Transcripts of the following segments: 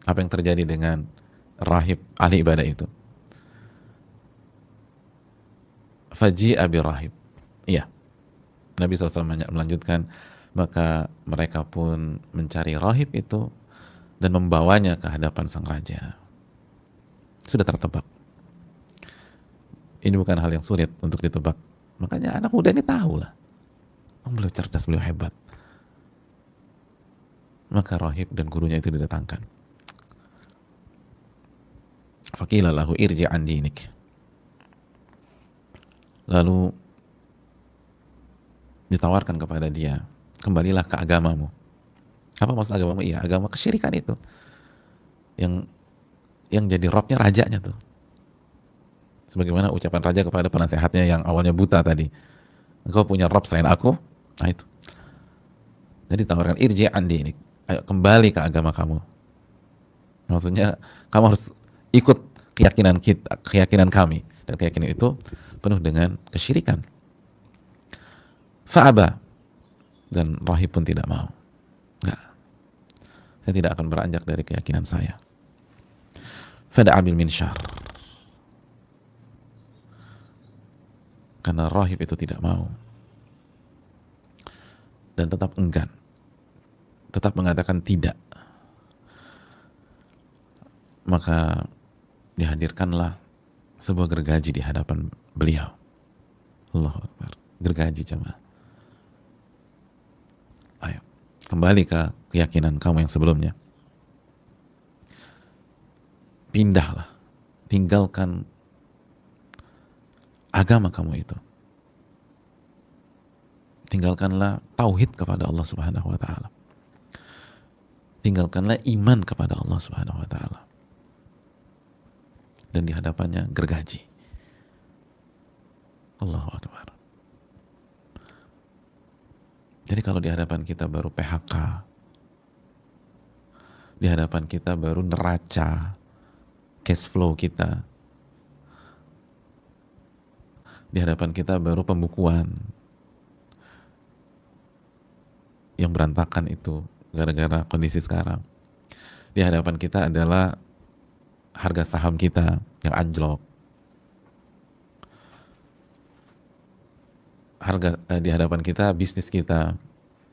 Apa yang terjadi dengan rahib ahli ibadah itu? Faji'a birahib. Iya, Nabi SAW melanjutkan, maka mereka pun mencari rahib itu dan membawanya ke hadapan sang raja. Sudah tertebak. Ini bukan hal yang sulit untuk ditebak. Makanya anak muda ini tahu lah. Beliau cerdas, beliau hebat. Maka rahib dan gurunya itu didatangkan. Faqila lahu irji' an dinik. Lalu ditawarkan kepada dia, kembalilah ke agamamu. Apa maksud agamamu? Iya, agama kesyirikan itu. Yang jadi robnya rajanya tuh. Sebagaimana ucapan raja kepada penasehatnya yang awalnya buta tadi. Engkau punya rob selain aku? Nah itu. Jadi tawarkan irji' an dinik. Ayo kembali ke agama kamu. Maksudnya kamu harus ikut keyakinan kita, keyakinan kami, dan keyakinan itu penuh dengan kesyirikan. Fa'aba, dan rahib pun tidak mau. Enggak, saya tidak akan beranjak dari keyakinan saya. Fada'a bil minsyar, karena rahib itu tidak mau dan tetap enggan, tetap mengatakan tidak, maka dihadirkanlah sebuah gergaji di hadapan beliau. Allahu Akbar. Gergaji, jemaah. Ayo, kembali ke keyakinan kamu yang sebelumnya. Pindahlah, tinggalkan agama kamu itu. Tinggalkanlah tauhid kepada Allah Subhanahu wa taala. Tinggalkanlah iman kepada Allah Subhanahu wa taala. Dan di hadapannya gergaji. Allahu Akbar. Jadi kalau di hadapan kita baru PHK, di hadapan kita baru neraca cash flow kita, di hadapan kita baru pembukuan yang berantakan itu gara-gara kondisi sekarang, di hadapan kita adalah harga saham kita yang anjlok, di hadapan kita bisnis kita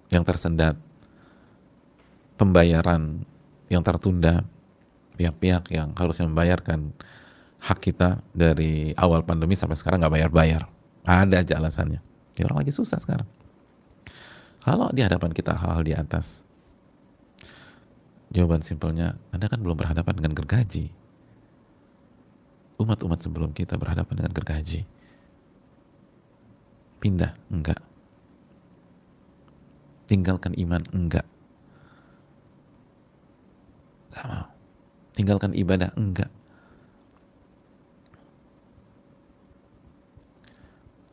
yang tersendat, pembayaran yang tertunda, pihak-pihak yang harusnya membayarkan hak kita dari awal pandemi sampai sekarang nggak bayar-bayar, ada aja alasannya. Ya, orang lagi susah sekarang. Kalau di hadapan kita hal-hal di atas, jawaban simpelnya, Anda kan belum berhadapan dengan gergaji. Umat-umat sebelum kita berhadapan dengan gergaji. Pindah? Enggak. Tinggalkan iman? Enggak. Enggak mau. Tinggalkan ibadah? Enggak.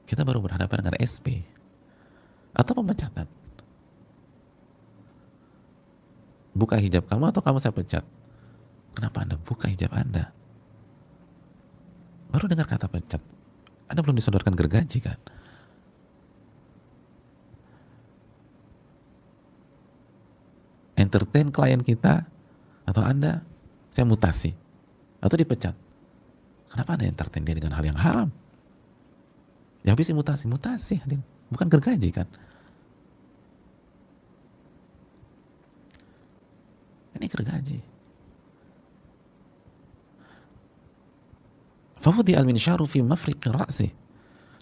Kita baru berhadapan dengan SP atau pemecatan. Buka hijab kamu atau kamu saya pecat. Kenapa Anda buka hijab Anda? Baru dengar kata pecat, Anda belum disodorkan gergaji kan? Entertain klien kita, atau Anda saya mutasi atau dipecat. Kenapa Anda entertain dia dengan hal yang haram? Ya habis mutasi, bukan gergaji kan? Ini gergaji. Fawudi al-minsyaru fi mafriqi ra'si.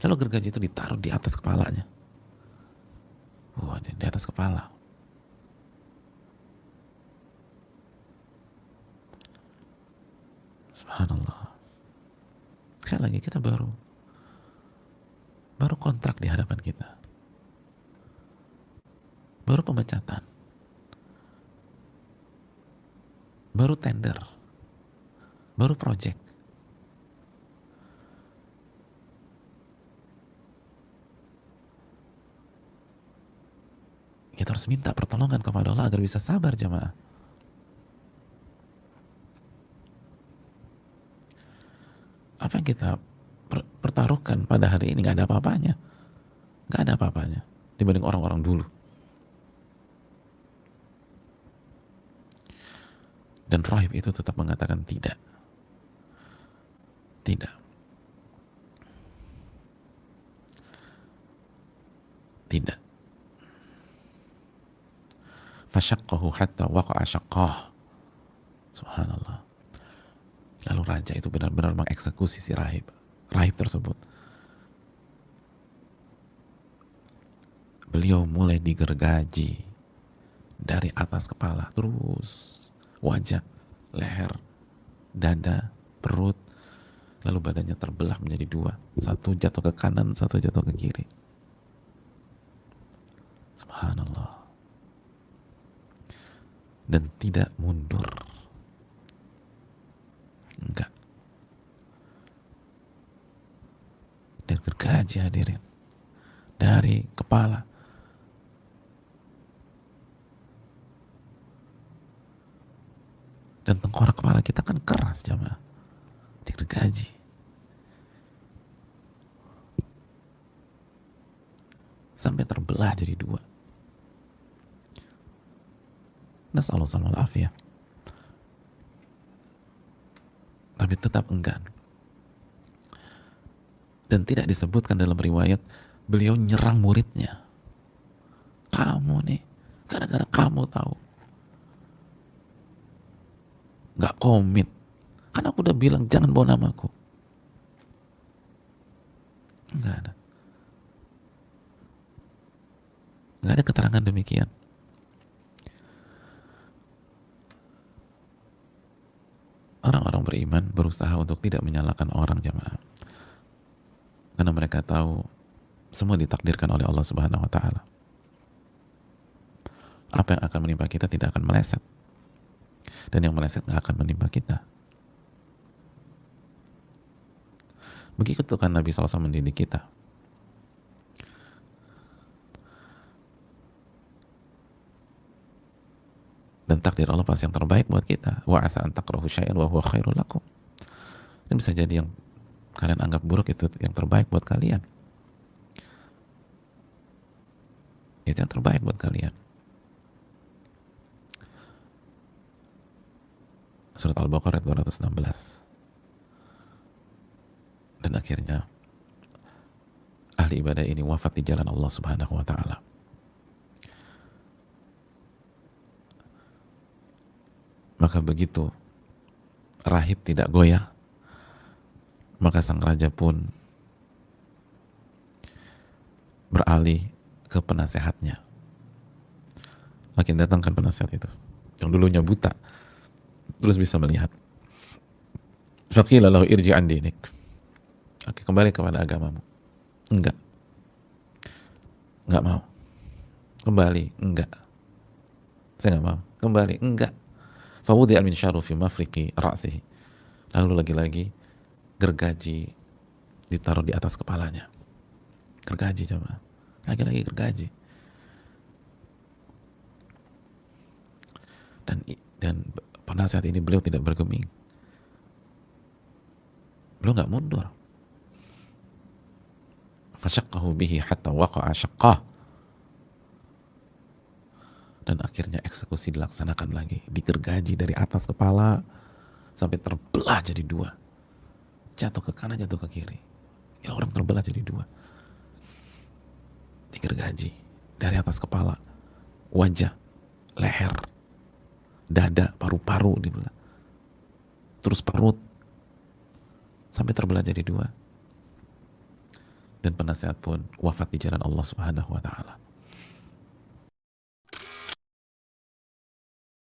Lalu gergaji itu ditaruh di atas kepalanya. Wah, di atas kepala. Subhanallah. Sekali lagi kita baru kontrak di hadapan kita. Baru pemecatan. Baru tender. Baru project. Kita harus minta pertolongan kepada Allah agar bisa sabar, jemaah. Apa yang kita pertaruhkan pada hari ini nggak ada apa-apanya, nggak ada apa-apanya dibanding orang-orang dulu. Dan rahib itu tetap mengatakan tidak, tidak, tidak. Fasyaqqahu hatta waqa'a syaqqah. Subhanallah. Lalu raja itu benar-benar mengeksekusi si rahib tersebut. Beliau mulai digergaji dari atas kepala terus, wajah, leher, dada, perut, lalu badannya terbelah menjadi dua, satu jatuh ke kanan, satu jatuh ke kiri. Subhanallah. Dan tidak mundur, enggak. Dan gergaji hadirin dari kepala dan tengkorak kepala kita kan keras jamaah, digergaji. Sampai terbelah jadi dua. Nas'allahu alaihi. Tapi tetap enggan. Dan tidak disebutkan dalam riwayat beliau nyerang muridnya. Kamu nih, gara-gara kamu tahu, nggak komit. Kan aku udah bilang jangan bawa namaku. Nggak ada. Nggak ada keterangan demikian. Orang-orang beriman berusaha untuk tidak menyalahkan orang jamaah. Karena mereka tahu semua ditakdirkan oleh Allah Subhanahu wa taala. Apa yang akan menimpa kita tidak akan meleset. Dan yang meleset nggak akan menimpa kita. Begitu kan Nabi SAW mendidik kita. Dan takdir Allah pasti yang terbaik buat kita. Wa asa an takrahu syai'an wa huwa khairul lakum. Dan bisa jadi yang kalian anggap buruk itu yang terbaik buat kalian. Itu yang terbaik buat kalian. Surat Al-Baqarah 216. Dan akhirnya ahli ibadah ini wafat di jalan Allah Subhanahu wa taala. Maka begitu rahib tidak goyah, maka sang raja pun beralih ke penasehatnya. Makin datangkan penasehat itu, yang dulunya buta, terus bisa melihat. Faqila lahu irji' an dinik. Oke, kembali kepada agamamu. Enggak mau. Kembali, enggak. Saya enggak mau. Kembali, enggak. Fawudi al-minsharu fi mafriqi ra'sihi. Lalu lagi-lagi gergaji ditaruh di atas kepalanya. Gergaji coba. Lagi-lagi gergaji. Dan penasihat ini beliau tidak bergeming. Beliau nggak mundur. Fasyaqqahu bihi hatta waqa'a syaqqah. Dan akhirnya eksekusi dilaksanakan lagi, digergaji dari atas kepala sampai terbelah jadi dua, jatuh ke kanan, jatuh ke kiri. Ya, orang terbelah jadi dua, digergaji dari atas kepala, wajah, leher, dada, paru-paru dibelah, terus perut sampai terbelah jadi dua. Dan penasehat pun wafat di jalan Allah Subhanahu wa taala.